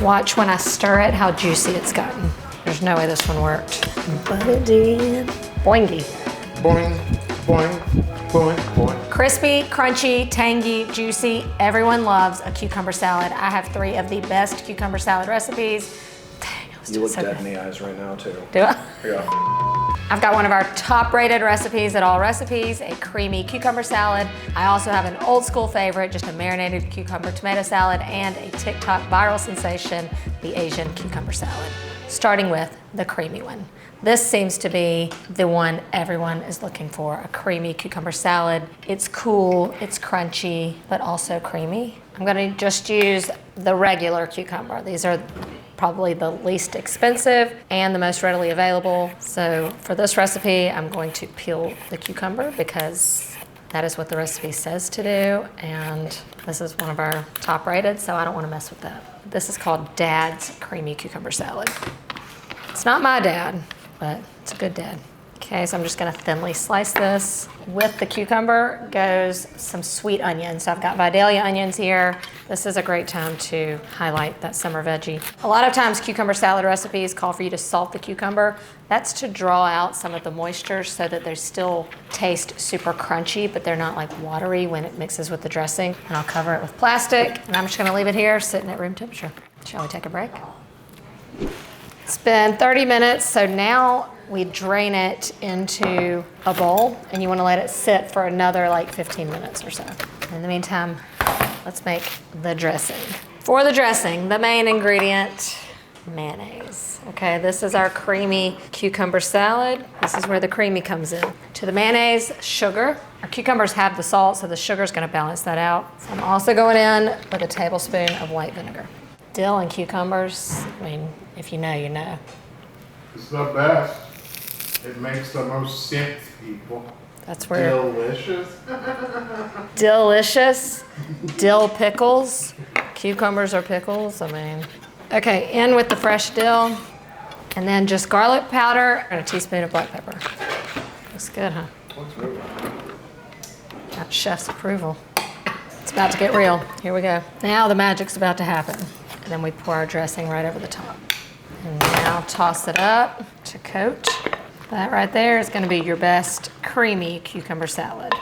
Watch when I stir it how juicy it's gotten. There's no way this one worked. But it did. Boingy. Boing, boing, boing, boing. Crispy, crunchy, tangy, juicy. Everyone loves a cucumber salad. I have 3 of the best cucumber salad recipes. Dang, I was You doing look so dead good. in the eyes right now, too. Do I? Yeah. I've got one of our top rated recipes at Allrecipes, a creamy cucumber salad. I also have an old school favorite, just a marinated cucumber tomato salad, and a TikTok viral sensation, the Asian cucumber salad. Starting with the creamy one. This seems to be the one everyone is looking for, a creamy cucumber salad. It's cool, it's crunchy, but also creamy. I'm gonna just use the regular cucumber. These are probably the least expensive and the most readily available. So for this recipe, I'm going to peel the cucumber because that is what the recipe says to do. And this is one of our top rated, so I don't want to mess with that. This is called Dad's Creamy Cucumber Salad. It's not my dad, but it's a good dad. Okay, so I'm just gonna thinly slice this. With the cucumber goes some sweet onions. So I've got Vidalia onions here. This is a great time to highlight that summer veggie. A lot of times cucumber salad recipes call for you to salt the cucumber. That's to draw out some of the moisture so that they still taste super crunchy, but they're not like watery when it mixes with the dressing. And I'll cover it with plastic, and I'm just gonna leave it here sitting at room temperature. Shall we take a break? It's been 30 minutes, so now we drain it into a bowl, and you want to let it sit for another like 15 minutes or so. In the meantime, let's make the dressing. For the dressing, the main ingredient, mayonnaise. Okay, this is our creamy cucumber salad. This is where the creamy comes in. To the mayonnaise, sugar. Our cucumbers have the salt, so the sugar is going to balance that out. So I'm also going in with a tablespoon of white vinegar. Dill and cucumbers, I mean, if you know, you know. It's the best. It makes the most sense, people. That's where Delicious. delicious dill pickles. Cucumbers are pickles, I mean. Okay, in with the fresh dill. And then just garlic powder and a teaspoon of black pepper. Looks good, huh? Looks really good. Got chef's approval. It's about to get real. Here we go. Now the magic's about to happen. And then we pour our dressing right over the top. And now toss it up to coat. That right there is gonna be your best creamy cucumber salad.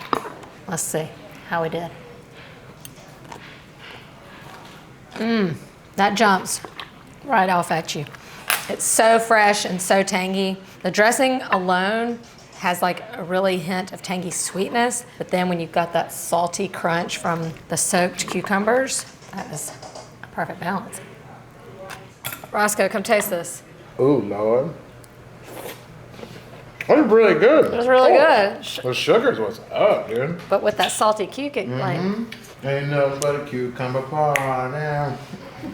Let's see how we did. That jumps right off at you. It's so fresh and so tangy. The dressing alone has like a really hint of tangy sweetness, but then when you've got that salty crunch from the soaked cucumbers, that is a perfect balance. Roscoe, come taste this. Ooh, Lord. That's really good. It was really good. The sugar's what's up, dude. But with that salty cucumber, like, Ain't nothing but a cucumber pie now.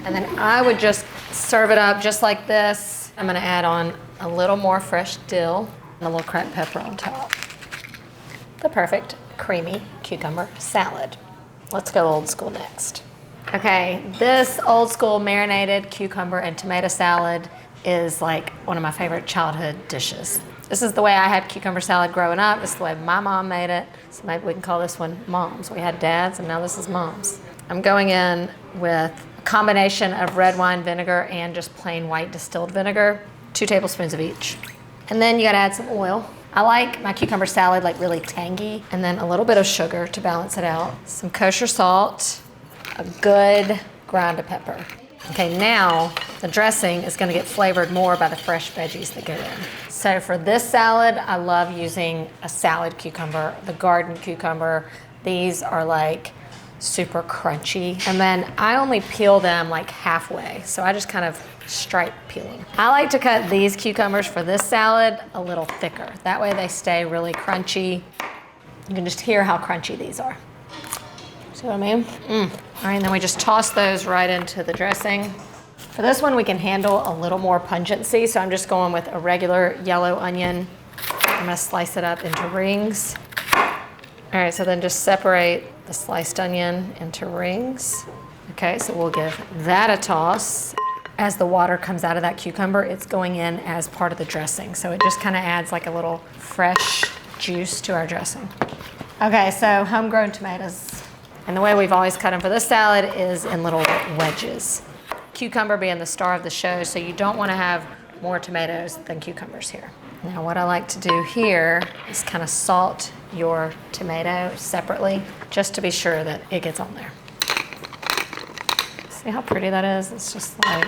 and then I would just serve it up just like this. I'm gonna add on a little more fresh dill and a little cracked pepper on top. The perfect creamy cucumber salad. Let's go old school next. Okay, this old school marinated cucumber and tomato salad is like one of my favorite childhood dishes. This is the way I had cucumber salad growing up. This is the way my mom made it. So maybe we can call this one Mom's. We had dads, and now this is Mom's. I'm going in with a combination of red wine vinegar and just plain white distilled vinegar, 2 tablespoons of each. And then you gotta add some oil. I like my cucumber salad like really tangy, and then a little bit of sugar to balance it out. Some kosher salt, a good grind of pepper. Okay, now the dressing is gonna get flavored more by the fresh veggies that go in. So for this salad, I love using a salad cucumber, the garden cucumber. These are like super crunchy. And then I only peel them like halfway. So I just kind of stripe peel them. I like to cut these cucumbers for this salad a little thicker. That way they stay really crunchy. You can just hear how crunchy these are. See what I mean? All right, and then we just toss those right into the dressing. For this one, we can handle a little more pungency, so I'm just going with a regular yellow onion. I'm gonna slice it up into rings. All right, so then just separate the sliced onion into rings. Okay, so we'll give that a toss. As the water comes out of that cucumber, it's going in as part of the dressing, so it just kind of adds like a little fresh juice to our dressing. Okay, so homegrown tomatoes. And the way we've always cut them for this salad is in little wedges. cucumber being the star of the show, so you don't want to have more tomatoes than cucumbers here. Now what I like to do here is kind of salt your tomato separately, just to be sure that it gets on there. See how pretty that is? It's just like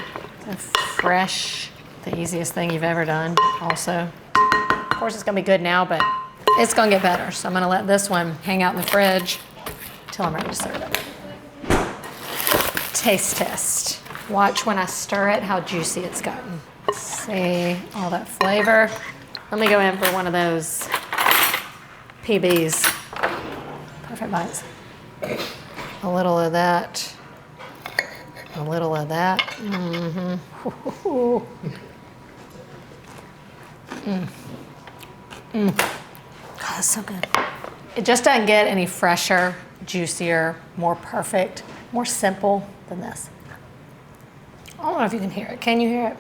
a fresh, the easiest thing you've ever done also. Of course it's gonna be good now, but it's gonna get better. So I'm gonna let this one hang out in the fridge till I'm ready to serve it. Taste test. Watch when I stir it how juicy it's gotten. See all that flavor. Let me go in for one of those PBs. Perfect bites. A little of that. A little of that. Mm-hmm. God, that's so good. It just doesn't get any fresher, juicier, more perfect, more simple than this. I don't know if you can hear it. Can you hear it?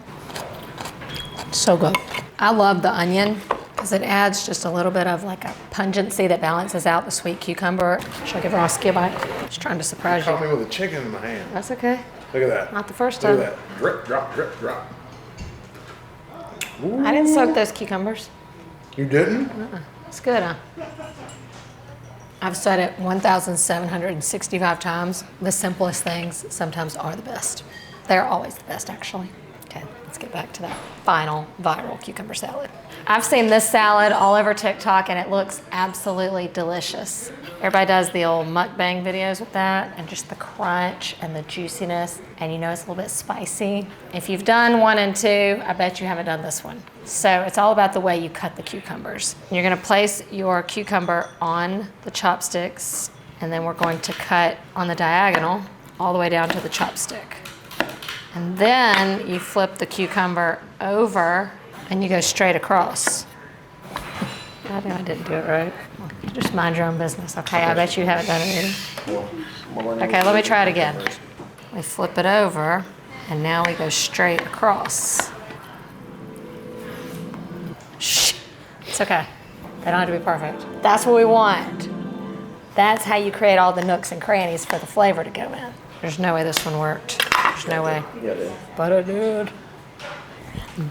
So good. I love the onion because it adds just a little bit of like a pungency that balances out the sweet cucumber. Should I give Roski a bite? Just trying to surprise you. Caught me with a chicken in my hand. That's okay. Look at that. Not the first time. Look at that. Drip, drop, drip, drop. Ooh. I didn't soak those cucumbers. You didn't? It's good, huh? I've said it 1,765 times. The simplest things sometimes are the best. They're always the best, actually. Okay, let's get back to that final viral cucumber salad. I've seen this salad all over TikTok and it looks absolutely delicious. Everybody does the old mukbang videos with that and just the crunch and the juiciness, and you know it's a little bit spicy. If you've done 1 and 2, I bet you haven't done this one. So it's all about the way you cut the cucumbers. You're gonna place your cucumber on the chopsticks, and then we're going to cut on the diagonal all the way down to the chopstick. And then you flip the cucumber over and you go straight across. I know I didn't do it right. Just mind your own business. Okay, I bet you haven't done it either. Okay, let me try it again. We flip it over and now we go straight across. Shh, it's okay. They don't have to be perfect. That's what we want. That's how you create all the nooks and crannies for the flavor to go in. There's no way this one worked. There's no way. But it did.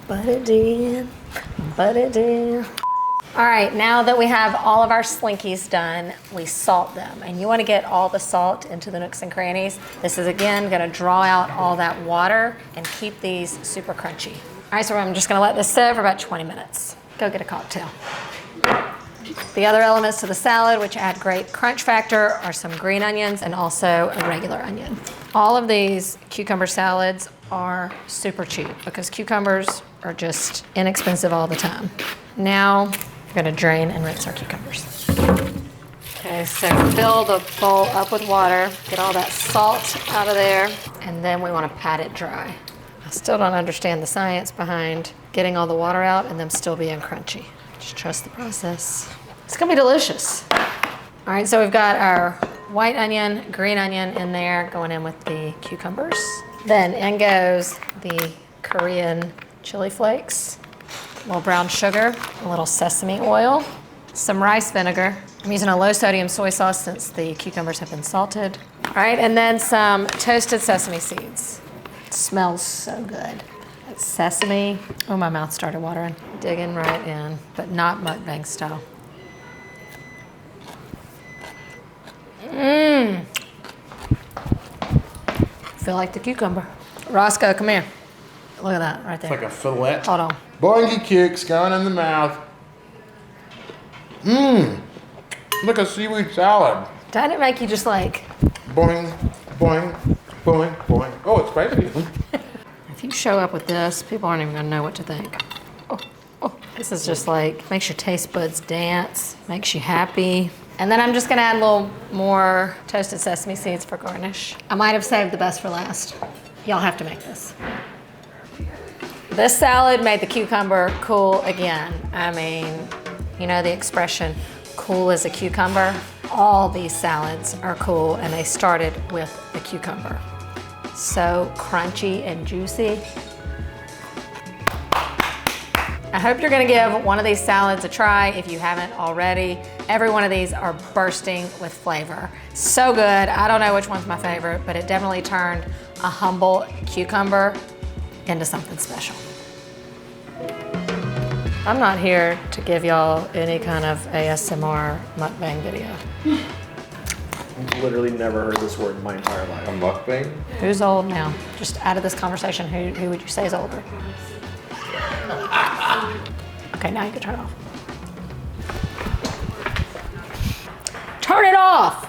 But it did. But it did. All right, now that we have all of our slinkies done, we salt them. And you want to get all the salt into the nooks and crannies. This is, again, going to draw out all that water and keep these super crunchy. All right, so I'm just going to let this sit for about 20 minutes. Go get a cocktail. The other elements to the salad, which add great crunch factor, are some green onions and also a regular onion. All of these cucumber salads are super cheap because cucumbers are just inexpensive all the time. Now, we're gonna drain and rinse our cucumbers. Okay, so fill the bowl up with water, get all that salt out of there, and then we wanna pat it dry. I still don't understand the science behind getting all the water out and them still being crunchy. Just trust the process. It's gonna be delicious. All right, so we've got our white onion, green onion in there, going in with the cucumbers. Then in goes the Korean chili flakes, a little brown sugar, a little sesame oil, some rice vinegar. I'm using a low sodium soy sauce since the cucumbers have been salted. All right, and then some toasted sesame seeds. It smells so good. That's sesame. Oh, my mouth started watering. Digging right in, but not mukbang style. Mmm. Feel like the cucumber. Roscoe, come here. Look at that right there. It's like a fillet. Hold on. Boingy kicks going in the mouth. Mmm. Look, a seaweed salad. Doesn't it make you just like... Boing, boing, boing, boing. Oh, it's spicy. If you show up with this, people aren't even gonna know what to think. Oh, this is just like, makes your taste buds dance, makes you happy. And then I'm just gonna add a little more toasted sesame seeds for garnish. I might have saved the best for last. Y'all have to make this. This salad made the cucumber cool again. I mean, you know the expression, cool as a cucumber? All these salads are cool and they started with the cucumber. So crunchy and juicy. I hope you're gonna give one of these salads a try if you haven't already. Every one of these are bursting with flavor. So good. I don't know which one's my favorite, but it definitely turned a humble cucumber into something special. I'm not here to give y'all any kind of ASMR mukbang video. I've literally never heard this word in my entire life. A mukbang? Who's old now? Just out of this conversation, who would you say is older? Okay, now you can turn it off. Turn it off!